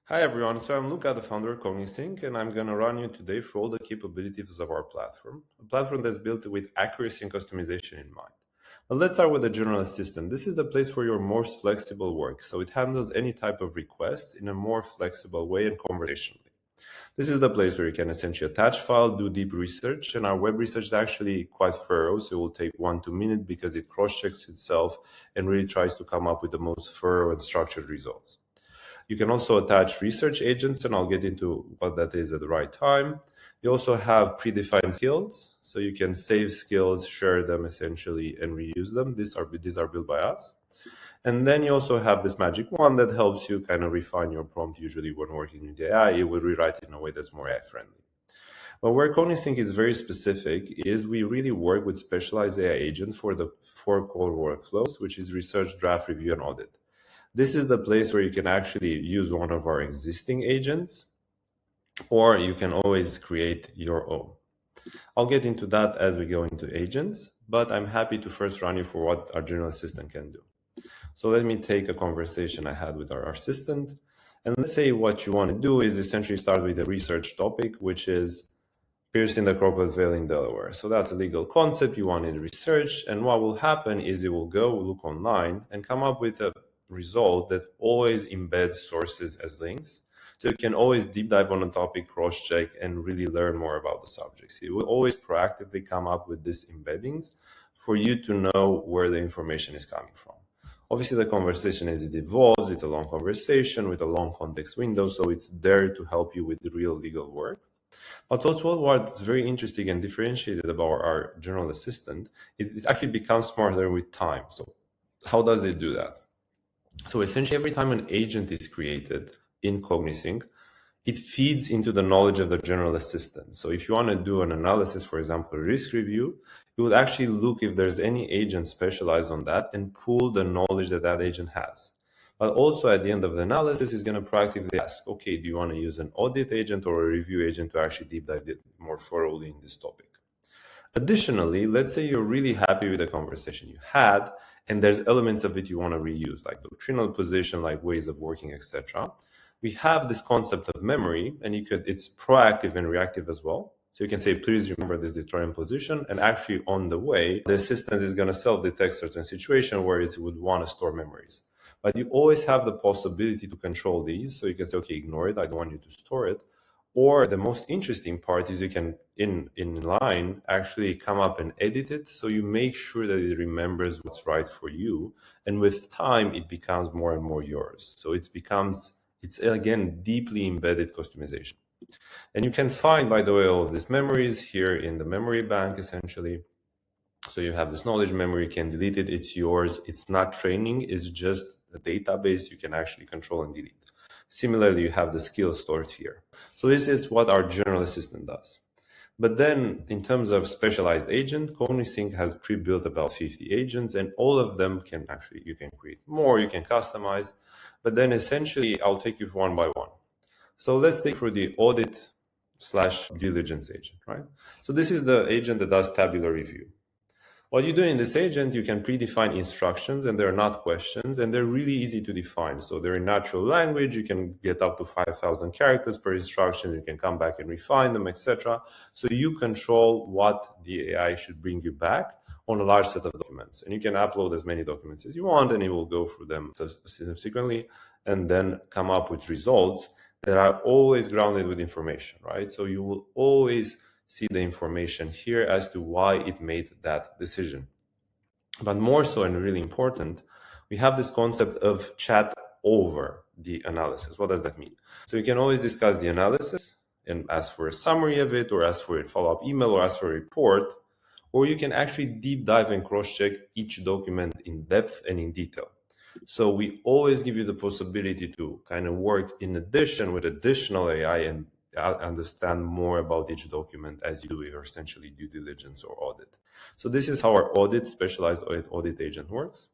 Hi everyone, so I'm Luca, the founder of CogniSync, and I'm going to run you today through all the capabilities of our platform, a platform that's built with accuracy and customization in mind. But let's start with the general assistant. This is the place for your most flexible work, so it handles any type of requests in a more flexible way and conversationally. This is the place where you can essentially attach file, do deep research, and our web research is actually quite thorough, so it will take 1-2 minutes because it cross-checks itself and really tries to come up with the most thorough and structured results. You can also attach research agents, and I'll get into what that is at the right time. You also have predefined skills, so you can save skills, share them essentially, and reuse them. These are built by us. And then you also have this magic wand that helps you kind of refine your prompt. Usually when working with AI, it will rewrite it in a way that's more AI friendly. But where CogniSync is very specific is we really work with specialized AI agents for the 4 core workflows, which is research, draft, review, and audit. This is the place where you can actually use one of our existing agents, or you can always create your own. I'll get into that as we go into agents, but I'm happy to first run you for what our general assistant can do. So let me take a conversation I had with our assistant, and let's say what you want to do is essentially start with a research topic, which is piercing the corporate veil in Delaware. So that's a legal concept you want to research, and what will happen is it will go look online and come up with a result that always embeds sources as links. So you can always deep dive on a topic, cross-check, and really learn more about the subjects. It will always proactively come up with these embeddings for you to know where the information is coming from. Obviously, the conversation as it evolves, it's a long conversation with a long context window, so it's there to help you with the real legal work. But also what's very interesting and differentiated about our general assistant, it actually becomes smarter with time. So how does it do that? So essentially, every time an agent is created in CogniSync, it feeds into the knowledge of the general assistant. So if you want to do an analysis, for example, risk review, you would actually look if there's any agent specialized on that and pull the knowledge that that agent has. But also at the end of the analysis, is going to proactively ask, okay, do you want to use an audit agent or a review agent to actually deep dive it more thoroughly in this topic? Additionally, let's say you're really happy with the conversation you had, and there's elements of it you want to reuse, like doctrinal position, like ways of working, etc. We have this concept of memory, and it's proactive and reactive as well. So you can say, please remember this Detroit position, and actually on the way, the assistant is going to self-detect certain situation where it would want to store memories. But you always have the possibility to control these. So you can say, okay, ignore it. I don't want you to store it. Or the most interesting part is you can, in line, actually come up and edit it. So you make sure that it remembers what's right for you. And with time, it becomes more and more yours. So it's again, deeply embedded customization. And you can find, by the way, all of these memories here in the memory bank, essentially. So you have this knowledge memory, you can delete it, it's yours. It's not training, it's just a database you can actually control and delete. Similarly, you have the skills stored here. So this is what our general assistant does. But then in terms of specialized agent, CogniSync has pre-built about 50 agents, and all of them you can create more, you can customize. But then essentially, I'll take you one by one. So let's take for the audit/diligence agent, right? So this is the agent that does tabular review. What you do in this agent, you can predefine instructions, and they're not questions, and they're really easy to define. So they're in natural language. You can get up to 5,000 characters per instruction. You can come back and refine them, etc. So you control what the AI should bring you back on a large set of documents. And you can upload as many documents as you want, and it will go through them subsequently and then come up with results that are always grounded with information, right? So you will always see the information here as to why it made that decision. But more so, and really important, we have this concept of chat over the analysis. What does that mean? So you can always discuss the analysis and ask for a summary of it, or ask for a follow-up email, or ask for a report, or you can actually deep dive and cross-check each document in depth and in detail. So we always give you the possibility to kind of work in addition with additional AI and understand more about each document as you do your essentially due diligence or audit. So this is how our specialized audit agent works.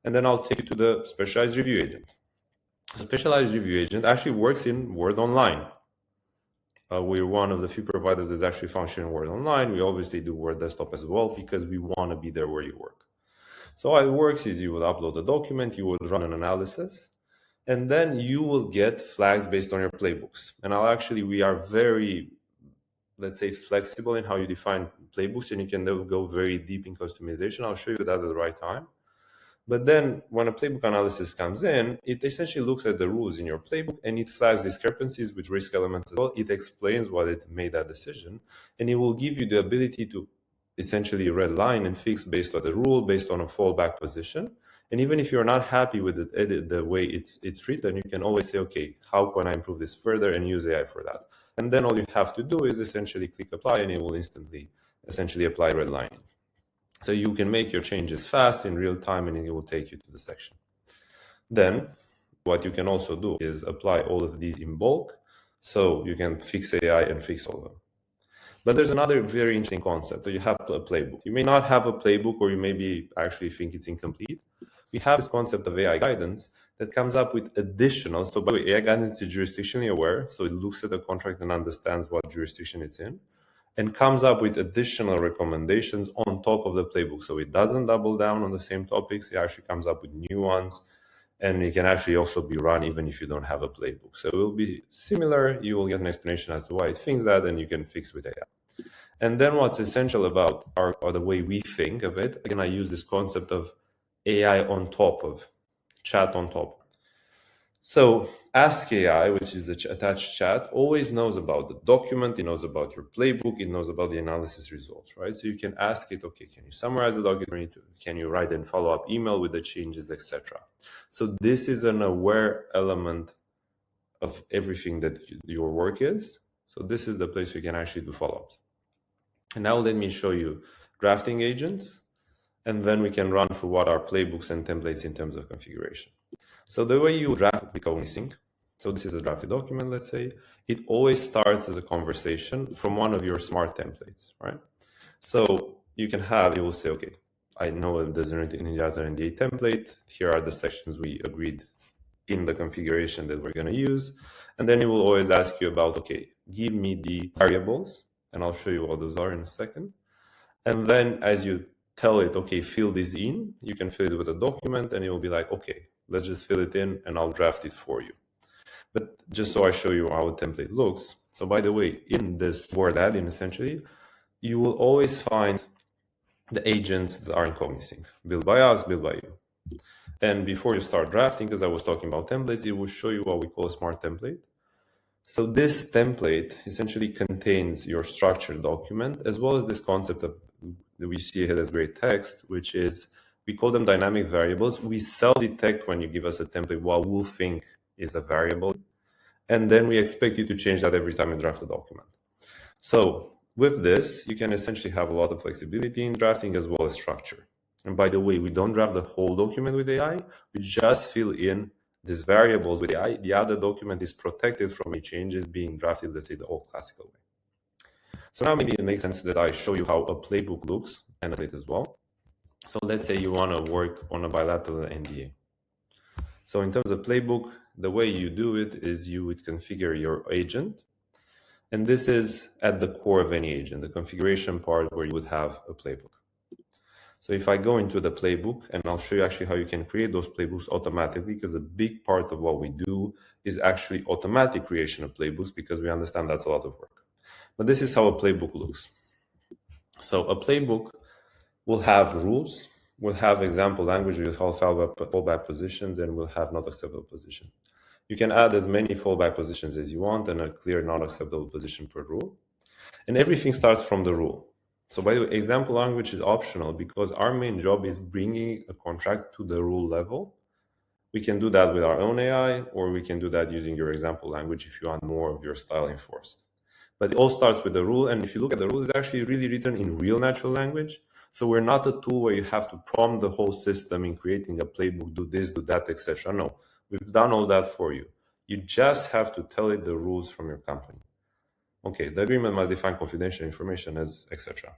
And then I'll take you to the specialized review agent. So specialized review agent actually works in Word Online. We're one of the few providers that's actually functioning in Word Online. We obviously do Word Desktop as well because we want to be there where you work. So how it works is you would upload a document, you would run an analysis, And then you will get flags based on your playbooks. And we are very, let's say, flexible in how you define playbooks, and you can go very deep in customization. I'll show you that at the right time. But then when a playbook analysis comes in, it essentially looks at the rules in your playbook and it flags discrepancies with risk elements as well. It explains why it made that decision, and it will give you the ability to essentially redline and fix based on the rule, based on a fallback position. And even if you're not happy with the way it's written, you can always say, okay, how can I improve this further, and use AI for that. And then all you have to do is essentially click apply, and it will instantly essentially apply redlining. So you can make your changes fast in real time, and it will take you to the section. Then what you can also do is apply all of these in bulk, so you can fix AI and fix all of them. But there's another very interesting concept that you have a playbook. You may not have a playbook, or you maybe actually think it's incomplete. We have this concept of AI guidance that comes up with additional. So by the way, AI guidance is jurisdictionally aware, so it looks at the contract and understands what jurisdiction it's in, and comes up with additional recommendations on top of the playbook. So it doesn't double down on the same topics. It actually comes up with new ones, and it can actually also be run even if you don't have a playbook. So it will be similar. You will get an explanation as to why it thinks that, and you can fix with AI. And then what's essential about or the way we think of it, again, I use this concept of AI on top of, chat on top. So Ask AI, which is the attached chat, always knows about the document, it knows about your playbook, it knows about the analysis results, right? So you can ask it, okay, can you summarize the document? Can you write a follow-up email with the changes, etc.? So this is an aware element of everything that your work is. So this is the place we can actually do follow-ups. And now let me show you drafting agents, and then we can run through what are playbooks and templates in terms of configuration. So the way you draft with CogniSync, so this is a drafted document, let's say, it always starts as a conversation from one of your smart templates, right? So you can have, it will say, okay, I know there's an NDA template. Here are the sections we agreed in the configuration that we're going to use. And then it will always ask you about, okay, give me the variables, and I'll show you what those are in a second. And then as you tell it, okay, fill this in, you can fill it with a document, and it will be like, okay, let's just fill it in and I'll draft it for you. But just so I show you how a template looks. So by the way, in this Word add-in, essentially, you will always find the agents that are in CogniSync, built by us, built by you. And before you start drafting, because I was talking about templates, it will show you what we call a smart template. So this template essentially contains your structured document, as well as this concept of, we see here as great text, which is, we call them dynamic variables. We self-detect when you give us a template what we'll think is a variable, and then we expect you to change that every time you draft a document. So with this, you can essentially have a lot of flexibility in drafting as well as structure. And by the way, we don't draft the whole document with AI. We just fill in these variables with AI. The other document is protected from any changes being drafted, let's say, the old classical way. So now maybe it makes sense that I show you how a playbook looks and a bit as well. So let's say you want to work on a bilateral NDA. So in terms of playbook, the way you do it is you would configure your agent. And this is at the core of any agent, the configuration part where you would have a playbook. So if I go into the playbook, and I'll show you actually how you can create those playbooks automatically, because a big part of what we do is actually automatic creation of playbooks, because we understand that's a lot of work. But this is how a playbook looks. So a playbook will have rules, will have example language with all fallback positions, and will have not acceptable position. You can add as many fallback positions as you want and a clear not acceptable position per rule. And everything starts from the rule. So by the way, example language is optional because our main job is bringing a contract to the rule level. We can do that with our own AI, or we can do that using your example language if you want more of your style enforced. But it all starts with the rule. And if you look at the rule, it's actually really written in real natural language. So we're not a tool where you have to prompt the whole system in creating a playbook, do this, do that, etc. No, we've done all that for you. You just have to tell it the rules from your company. Okay, the agreement must define confidential information as etc.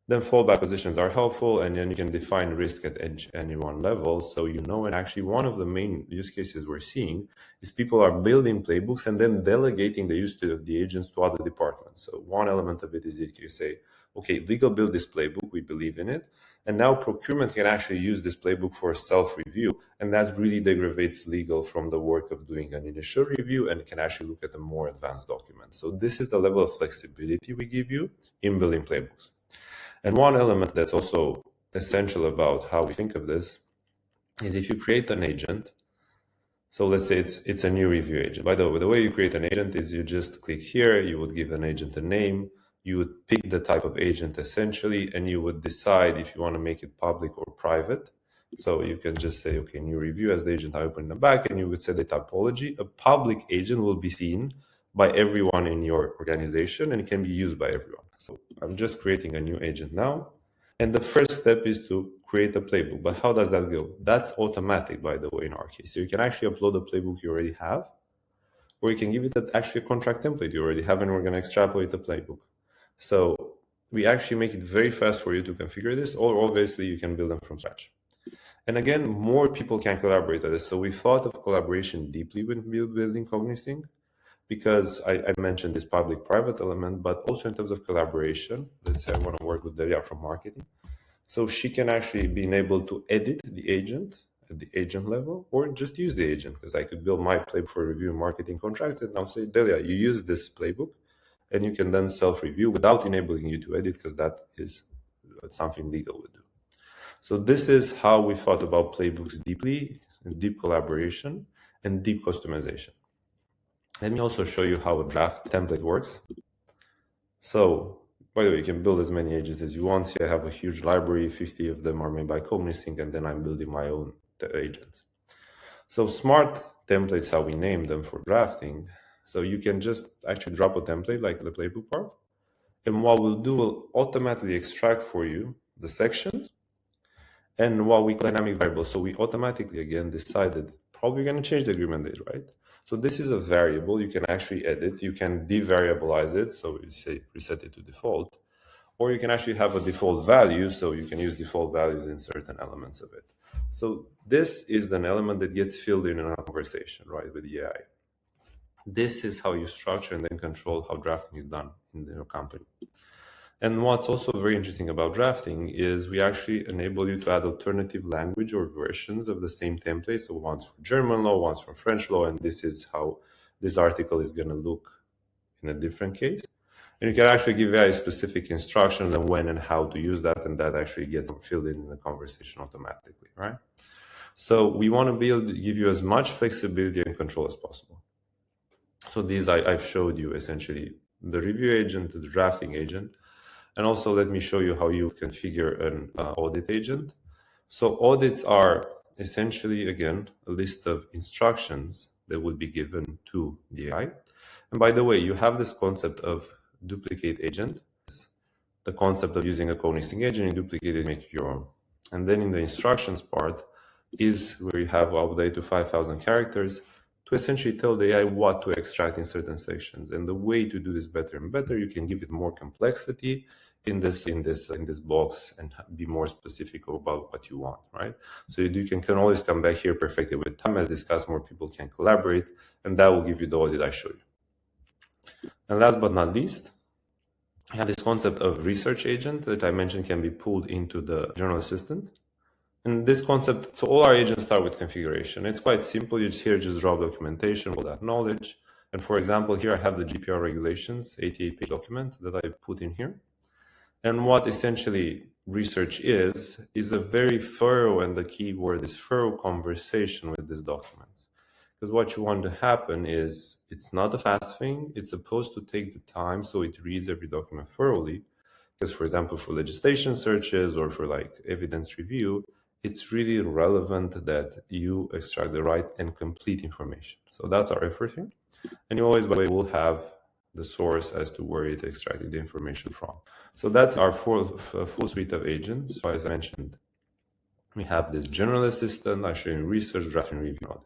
Then fallback positions are helpful, and then you can define risk at any one level. So you know, and actually one of the main use cases we're seeing is people are building playbooks and then delegating the use of the agents to other departments. So one element of it is that you say, okay, legal build this playbook, we believe in it. And now procurement can actually use this playbook for self-review, and that really degrades legal from the work of doing an initial review and can actually look at a more advanced document. So this is the level of flexibility we give you in building playbooks. And one element that's also essential about how we think of this is if you create an agent. So let's say it's a new review agent. By the way, the way you create an agent is you just click here, you would give an agent a name, you would pick the type of agent essentially, and you would decide if you want to make it public or private. So you can just say, okay, new review as the agent I open in the back, and you would set the typology. A public agent will be seen by everyone in your organization and it can be used by everyone. So I'm just creating a new agent now. And the first step is to create a playbook. But how does that go? That's automatic, by the way, in our case. So you can actually upload a playbook you already have, or you can give it actually a contract template you already have, and we're going to extrapolate the playbook. So we actually make it very fast for you to configure this, or obviously you can build them from scratch. And again, more people can collaborate on this. So we thought of collaboration deeply when building CogniSync, because I mentioned this public-private element, but also in terms of collaboration. Let's say I want to work with Delia from marketing. So she can actually be enabled to edit the agent at the agent level, or just use the agent, because I could build my playbook for reviewing marketing contracts and I'll say, Delia, you use this playbook, and you can then self-review without enabling you to edit, because that is something legal would do. So this is how we thought about playbooks deeply, deep collaboration, and deep customization. Let me also show you how a draft template works. So, by the way, you can build as many agents as you want. See, I have a huge library, 50 of them are made by CogniSync, and then I'm building my own agents. So smart templates, how we name them for drafting. So you can just actually drop a template like the playbook part. And what we'll do, will automatically extract for you the sections and what we call dynamic variables. So we automatically, again, decided probably going to change the agreement date, right? So this is a variable you can actually edit. You can devariabilize it. So you say reset it to default, or you can actually have a default value. So you can use default values in certain elements of it. So this is an element that gets filled in a conversation, right, with the AI. This is how you structure and then control how drafting is done in your company. And what's also very interesting about drafting is we actually enable you to add alternative language or versions of the same template. So one's for German law, one's for French law, and this is how this article is going to look in a different case. And you can actually give very specific instructions on when and how to use that, and that actually gets filled in the conversation automatically, right? So we want to give you as much flexibility and control as possible. So these I've showed you essentially the review agent, the drafting agent. And also let me show you how you configure an audit agent. So audits are essentially, again, a list of instructions that would be given to the AI. And by the way, you have this concept of duplicate agent, the concept of using a CogniSync agent, you duplicate it, make it your own. And then in the instructions part is where you have update to 5,000 characters to essentially tell the AI what to extract in certain sections. And the way to do this better and better, you can give it more complexity in this box and be more specific about what you want, right? So you can always come back here perfectly with time. As discussed, more people can collaborate, and that will give you the audit I showed you. And last but not least, I have this concept of research agent that I mentioned can be pulled into the General Assistant. And this concept, so all our agents start with configuration. It's quite simple. You just drop documentation, all that knowledge. And for example, here I have the GDPR regulations, 88-page document that I put in here. And what essentially research is a very thorough, and the key word is thorough, conversation with these documents. Because what you want to happen is, it's not a fast thing. It's supposed to take the time so it reads every document thoroughly. Because for example, for legislation searches or for like evidence review, it's really relevant that you extract the right and complete information. So that's our effort here. And you always, by the way, will have the source as to where it extracted the information from. So that's our full suite of agents. So as I mentioned, we have this general assistant, actually research, drafting, review, audit.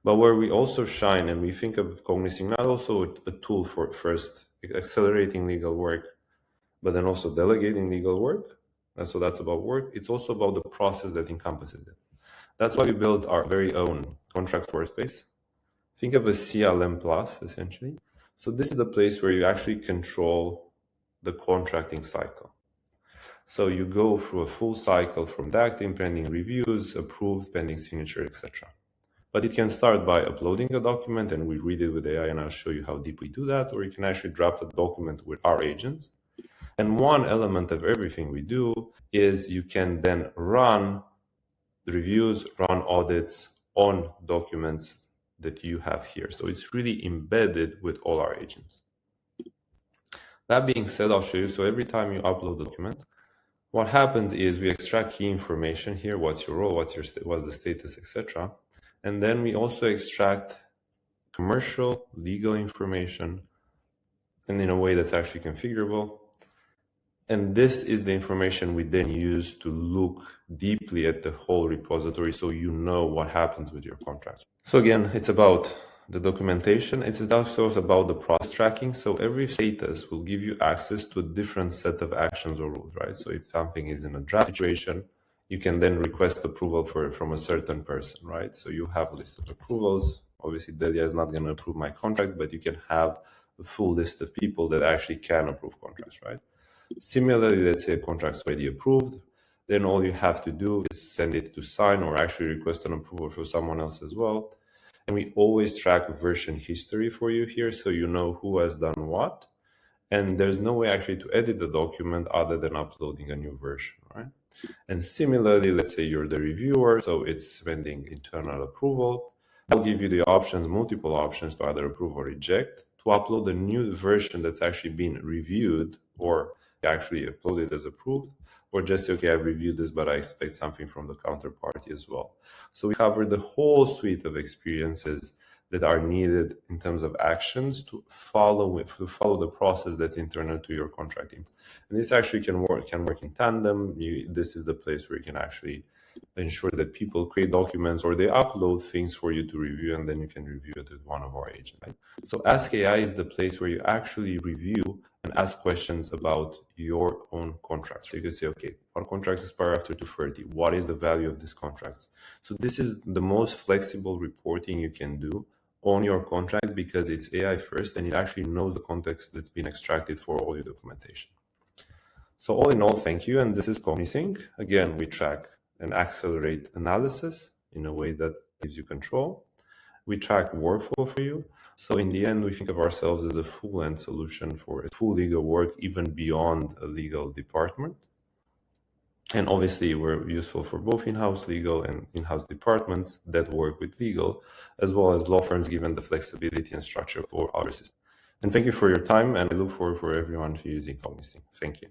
But where we also shine, and we think of CogniSync not also a tool for first accelerating legal work, but then also delegating legal work. And so that's about work. It's also about the process that encompasses it. That's why we built our very own contract workspace. Think of a CLM plus, essentially. So this is the place where you actually control the contracting cycle. So you go through a full cycle from DACTing, pending reviews, approved, pending signature, etc. But it can start by uploading a document and we read it with AI, and I'll show you how deep we do that, or you can actually draft a document with our agents. And one element of everything we do is you can then run reviews, run audits on documents that you have here. So it's really embedded with all our agents. That being said, I'll show you. So every time you upload a document, what happens is we extract key information here. What's your role? What's the status, etc. And then we also extract commercial, legal information, and in a way that's actually configurable. And this is the information we then use to look deeply at the whole repository so you know what happens with your contracts. So again, it's about the documentation. It's also about the process tracking. So every status will give you access to a different set of actions or rules, right? So if something is in a draft situation, you can then request approval from a certain person, right? So you have a list of approvals. Obviously, Delia is not going to approve my contracts, but you can have a full list of people that actually can approve contracts, right? Similarly, let's say a contract's already approved, then all you have to do is send it to sign or actually request an approval for someone else as well. And we always track version history for you here so you know who has done what. And there's no way actually to edit the document other than uploading a new version, right? And similarly, let's say you're the reviewer, so it's pending internal approval. I'll give you the options, multiple options to either approve or reject, to upload a new version that's actually been reviewed or actually uploaded as approved, or just say, okay, I've reviewed this, but I expect something from the counterparty as well. So we cover the whole suite of experiences that are needed in terms of actions to follow the process that's internal to your contracting. And this actually can work in tandem. This is the place where you can actually ensure that people create documents or they upload things for you to review, and then you can review it with one of our agents. Right? So Ask AI is the place where you actually review and ask questions about your own contracts. So you can say, okay, our contracts expire after 230. What is the value of these contracts? So this is the most flexible reporting you can do on your contract because it's AI first and it actually knows the context that's been extracted for all your documentation. So all in all, thank you. And this is CogniSync. Again, we track and accelerate analysis in a way that gives you control. We track workflow for you. So in the end, we think of ourselves as a full-end solution for full legal work, even beyond a legal department. And obviously, we're useful for both in-house legal and in-house departments that work with legal, as well as law firms, given the flexibility and structure for our system. And thank you for your time, and I look forward for everyone to using CogniSync. Thank you.